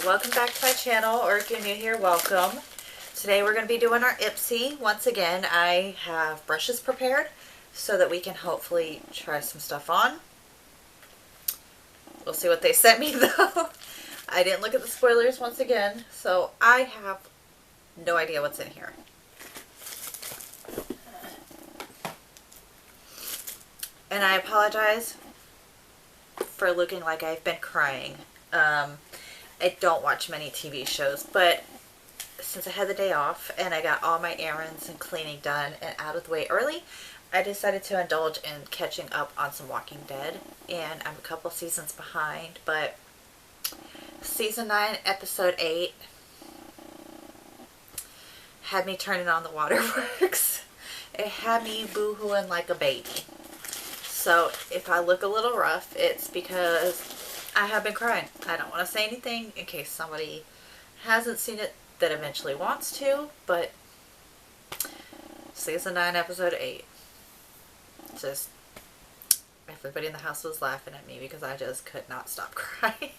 Welcome back to my channel, or if you're new here, welcome. Today we're going to be doing our Ipsy. Once again, I have brushes prepared so that we can hopefully try some stuff on. We'll see what they sent me though. I didn't look at the spoilers once again, so I have no idea what's in here. And I apologize for looking like I've been crying. I don't watch many TV shows, but since I had the day off and I got all my errands and cleaning done and out of the way early, I decided to indulge in catching up on some Walking Dead. And I'm a couple seasons behind, but season 9, episode 8 had me turning on the waterworks. It had me boo-hooing like a baby. So if I look a little rough, it's because I have been crying. I don't want to say anything in case somebody hasn't seen it that eventually wants to, but season 9, episode 8. Just, everybody in the house was laughing at me because I just could not stop crying.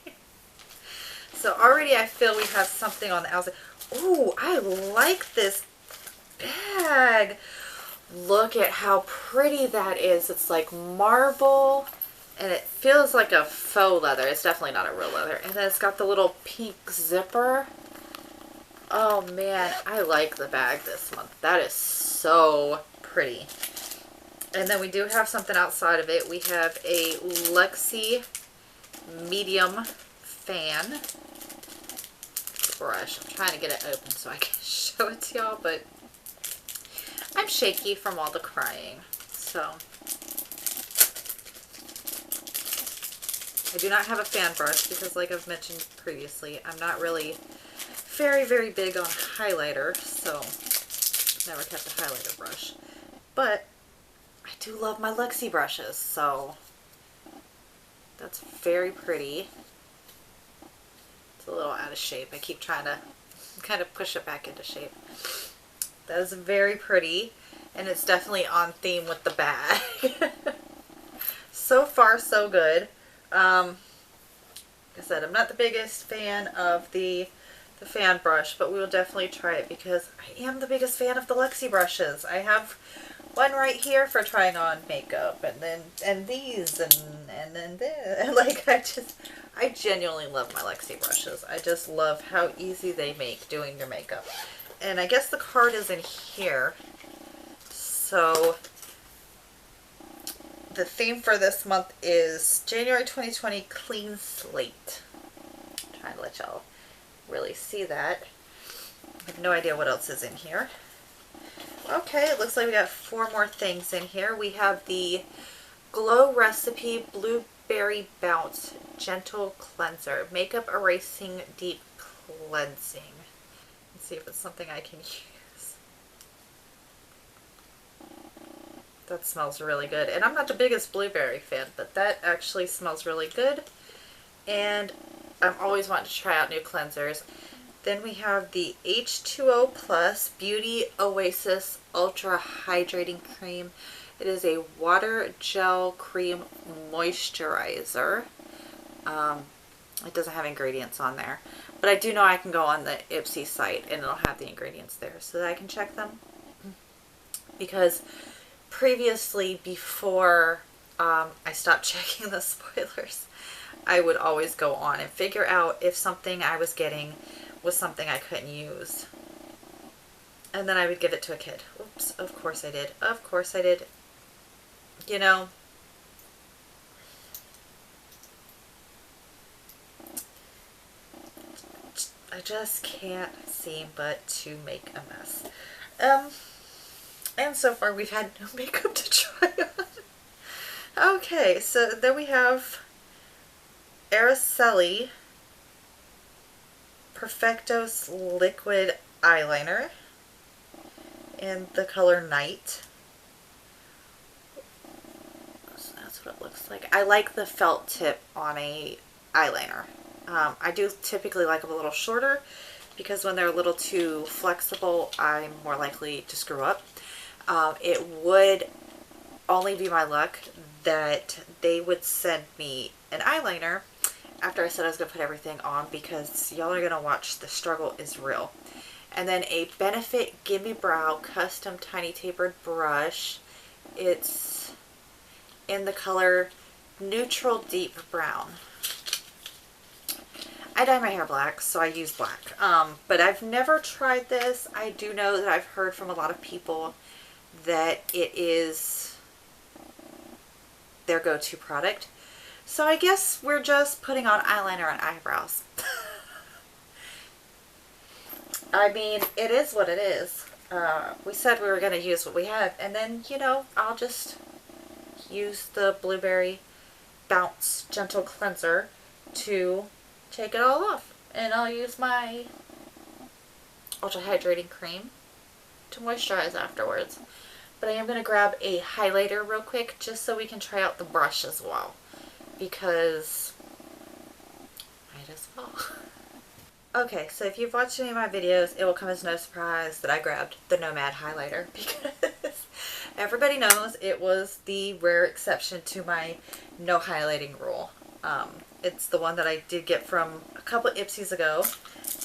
So already I feel we have something on the outside. Ooh, I like this bag. Look at how pretty that is. It's like marble. And it feels like a faux leather. It's definitely not a real leather. And then it's got the little pink zipper. Oh man, I like the bag this month. That is so pretty. And then we do have something outside of it. We have a Lexi medium fan brush. I'm trying to get it open so I can show it to y'all, but I'm shaky from all the crying. So I do not have a fan brush because, like I've mentioned previously, I'm not really very big on highlighter, so never kept a highlighter brush. But I do love my Lexi brushes, so that's very pretty. It's a little out of shape. I keep trying to kind of push it back into shape. That is very pretty, and it's definitely on theme with the bag. So far, so good. Like I said, I'm not the biggest fan of the fan brush, but we will definitely try it because I am the biggest fan of the Lexi brushes. I have one right here for trying on makeup, and these, and then this. Like, I genuinely love my Lexi brushes. I just love how easy they make doing your makeup. And I guess the card is in here. So the theme for this month is January 2020 Clean Slate. I'm trying to let y'all really see that. I have no idea what else is in here. Okay, it looks like we got 4 more things in here. We have the Glow Recipe Blueberry Bounce Gentle Cleanser. Makeup Erasing Deep Cleansing. Let's see if it's something I can use. That smells really good. And I'm not the biggest blueberry fan, but that actually smells really good. And I'm always wanting to try out new cleansers. Then we have the H2O Plus Beauty Oasis Ultra Hydrating Cream. It is a water gel cream moisturizer. It doesn't have ingredients on there. But I do know I can go on the Ipsy site and it'll have the ingredients there so that I can check them. Because previously, before I stopped checking the spoilers, I would always go on and figure out if something I was getting was something I couldn't use. And then I would give it to a kid. Oops, of course I did. Of course I did. You know, I just can't seem but to make a mess. And so far we've had no makeup to try on. Okay, so then we have Araceli Perfectos Liquid Eyeliner in the color Night. So that's what it looks like. I like the felt tip on a eyeliner. I do typically like them a little shorter because when they're a little too flexible, I'm more likely to screw up. It would only be my luck that they would send me an eyeliner after I said I was going to put everything on, because y'all are going to watch. The struggle is real. And then a Benefit Gimme Brow Custom Tiny Tapered Brush. It's in the color Neutral Deep Brown. I dye my hair black, so I use black. But I've never tried this. I do know that I've heard from a lot of people that it is their go-to product. So I guess we're just putting on eyeliner and eyebrows. I mean, it is what it is. We said we were going to use what we have, and then, you know, I'll just use the Blueberry Bounce Gentle Cleanser to take it all off. And I'll use my Ultra Hydrating Cream to moisturize afterwards. But I am going to grab a highlighter real quick just so we can try out the brush as well, because might as well. Okay, so if you've watched any of my videos, it will come as no surprise that I grabbed the Nomad highlighter, because everybody knows it was the rare exception to my no highlighting rule. It's the one that I did get from a couple of Ipsys ago,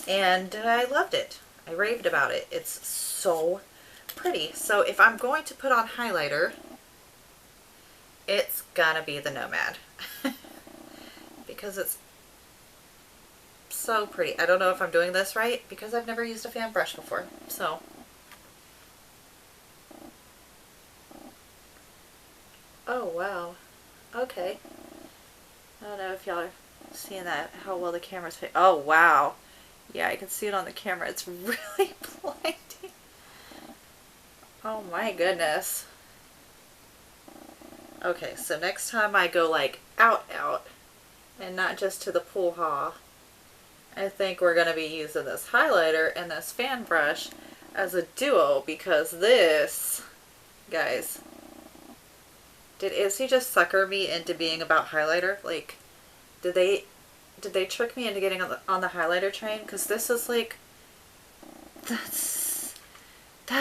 and I loved it. I raved about it. It's so pretty. So if I'm going to put on highlighter, it's gonna be the Nomad because it's so pretty. I don't know if I'm doing this right because I've never used a fan brush before. So oh wow, okay. I don't know if y'all are seeing that, how well the camera's fit. Oh wow, yeah, I can see it on the camera. It's really blinding. Oh my goodness. Okay, so next time I go like out and not just to the pool haw, I think we're going to be using this highlighter and this fan brush as a duo, because this, guys, did Ipsy just sucker me into being about highlighter? Like, did they trick me into getting on the highlighter train? Because this is like, that's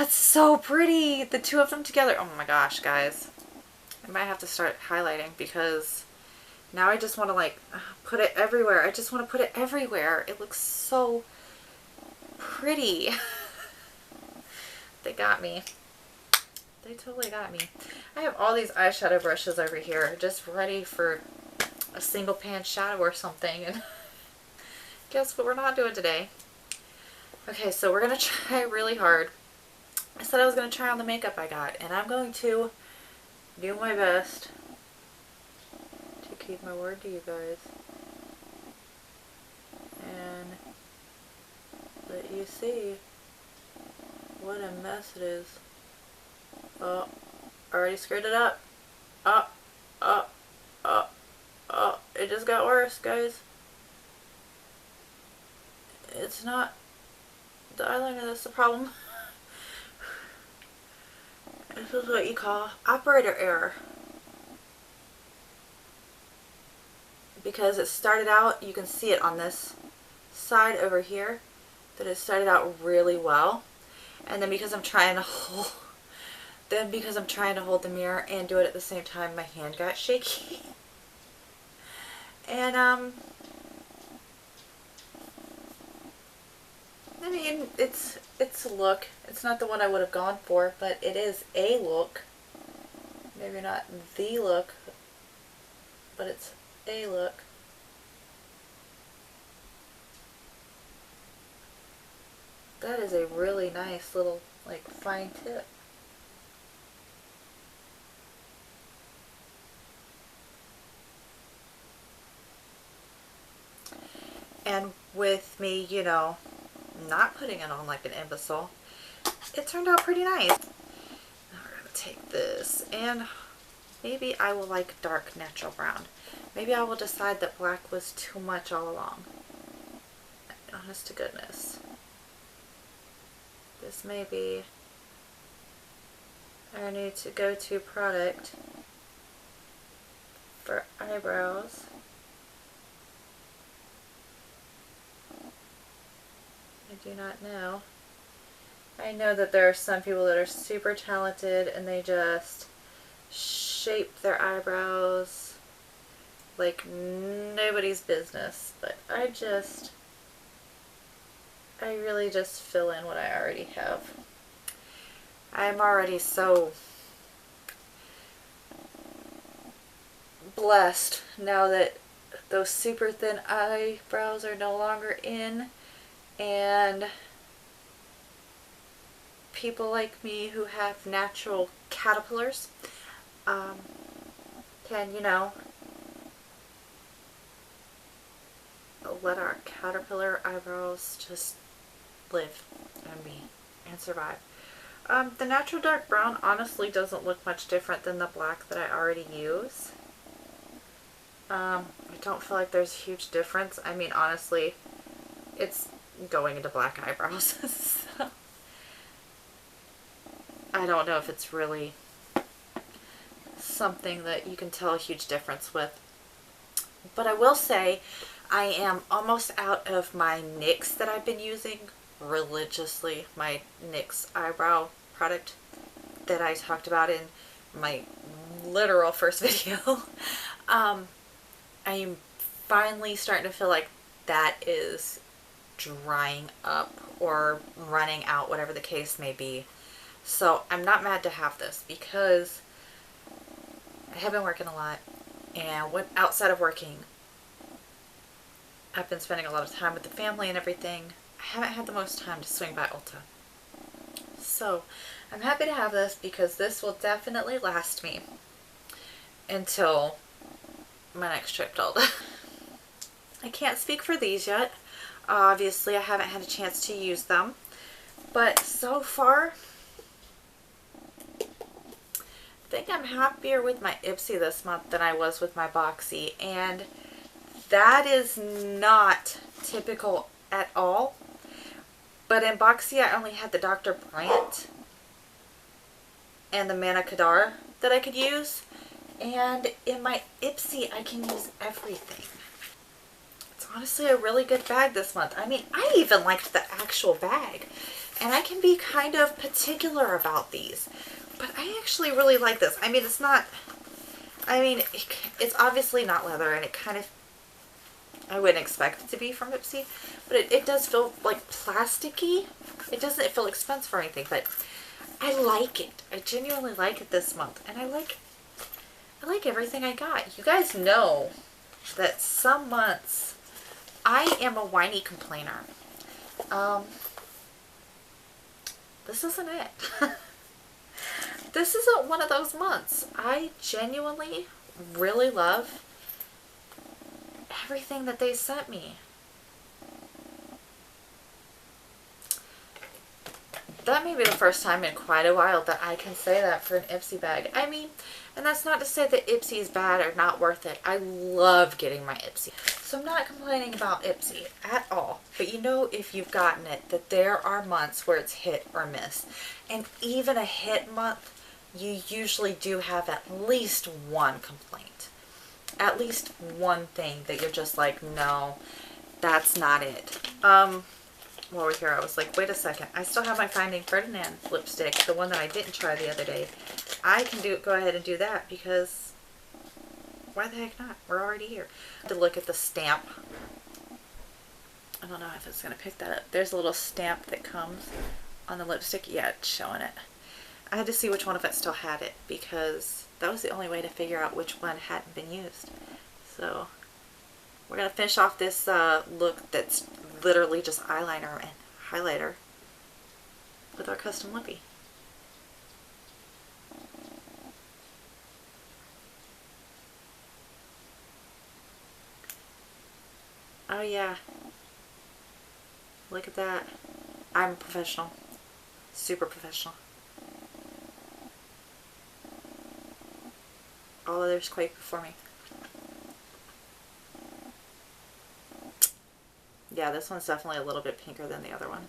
so pretty. The two of them together. Oh my gosh, guys. I might have to start highlighting, because now I just want to like put it everywhere. I just want to put it everywhere. It looks so pretty. They got me. They totally got me. I have all these eyeshadow brushes over here just ready for a single pan shadow or something. And guess what we're not doing today? Okay, so we're going to try really hard. I said I was going to try on the makeup I got, and I'm going to do my best to keep my word to you guys and let you see what a mess it is. Oh, already screwed it up. It just got worse, guys. It's not the eyeliner that's the problem. This is what you call operator error. Because it started out, you can see it on this side over here, that it started out really well. And then because I'm trying to hold, the mirror and do it at the same time, my hand got shaky. And I mean, it's a look. It's not the one I would have gone for, but it is a look. Maybe not the look, but it's a look. That is a really nice little, like, fine tip. And with me, you know, not putting it on like an imbecile, it turned out pretty nice. Now we're going to take this, and maybe I will like dark natural brown. Maybe I will decide that black was too much all along. Honest to goodness. This may be our new go-to product for eyebrows. I do not know. I know that there are some people that are super talented and they just shape their eyebrows like nobody's business, but I really just fill in what I already have. I'm already so blessed now that those super thin eyebrows are no longer in, and people like me who have natural caterpillars can, you know, let our caterpillar eyebrows just live and be and survive. The natural dark brown honestly doesn't look much different than the black that I already use. I don't feel like there's a huge difference. I mean, honestly, it's going into black eyebrows. So, I don't know if it's really something that you can tell a huge difference with. But I will say, I am almost out of my NYX that I've been using religiously. My NYX eyebrow product that I talked about in my literal first video. I am finally starting to feel like that is drying up or running out, whatever the case may be. So I'm not mad to have this because I have been working a lot, and when outside of working, I've been spending a lot of time with the family and everything. I haven't had the most time to swing by Ulta. So I'm happy to have this because this will definitely last me until my next trip to Ulta. I can't speak for these yet. Obviously, I haven't had a chance to use them. But so far, I think I'm happier with my Ipsy this month than I was with my Boxy. And that is not typical at all. But in Boxy, I only had the Dr. Bryant and the Manna Kadar that I could use. And in my Ipsy, I can use everything. It's honestly a really good bag this month. I mean, I even liked the actual bag. And I can be kind of particular about these. But I actually really like this. I mean, it's not, I mean, it's obviously not leather, and it kind of, I wouldn't expect it to be from Ipsy. But it does feel like plasticky. It doesn't feel expensive or anything, but I like it. I genuinely like it this month. And I like everything I got. You guys know that some months I am a whiny complainer. This isn't it. This isn't one of those months. I genuinely really love everything that they sent me. That may be the first time in quite a while that I can say that for an Ipsy bag. I mean, and that's not to say that Ipsy is bad or not worth it. I love getting my Ipsy. So I'm not complaining about Ipsy at all. But you know, if you've gotten it, that there are months where it's hit or miss. And even a hit month, you usually do have at least one complaint. At least one thing that you're just like, no, that's not it. While we're here, I was like, wait a second. I still have my Finding Ferdinand lipstick, the one that I didn't try the other day. I can go ahead and do that because why the heck not? We're already here. To look at the stamp. I don't know if it's going to pick that up. There's a little stamp that comes on the lipstick. Yeah, it's showing it. I had to see which one of it still had it because that was the only way to figure out which one hadn't been used. So we're going to finish off this look that's literally just eyeliner and highlighter with our custom lippy. Oh yeah. Look at that. I'm a professional. Super professional. All others quake before me. Yeah, this one's definitely a little bit pinker than the other one.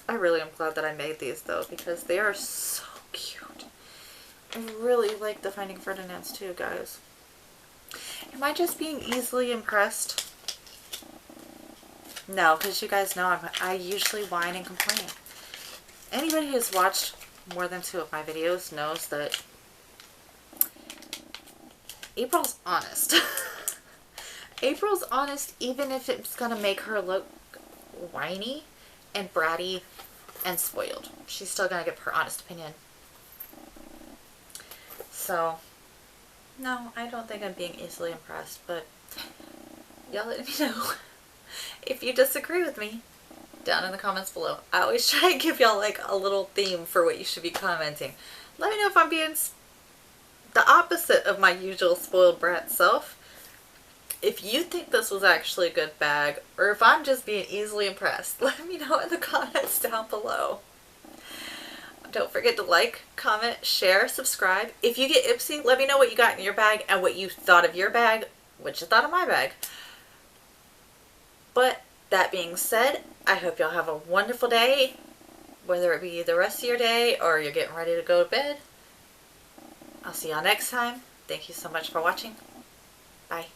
I really am glad that I made these though, because they are so cute. I really like the Finding Ferdinands too, guys. Am I just being easily impressed? No, because you guys know I usually whine and complain. Anybody who's watched more than 2 of my videos knows that April's honest. April's honest, even if it's gonna make her look whiny and bratty and spoiled. She's still gonna give her honest opinion. So, no, I don't think I'm being easily impressed, but y'all let me know if you disagree with me down in the comments below. I always try and give y'all like a little theme for what you should be commenting. Let me know if I'm being the opposite of my usual spoiled brat self. If you think this was actually a good bag, or if I'm just being easily impressed, let me know in the comments down below. Don't forget to like, comment, share, subscribe. If you get Ipsy, let me know what you got in your bag and what you thought of your bag, what you thought of my bag. But that being said, I hope y'all have a wonderful day, whether it be the rest of your day or you're getting ready to go to bed. I'll see y'all next time. Thank you so much for watching. Bye.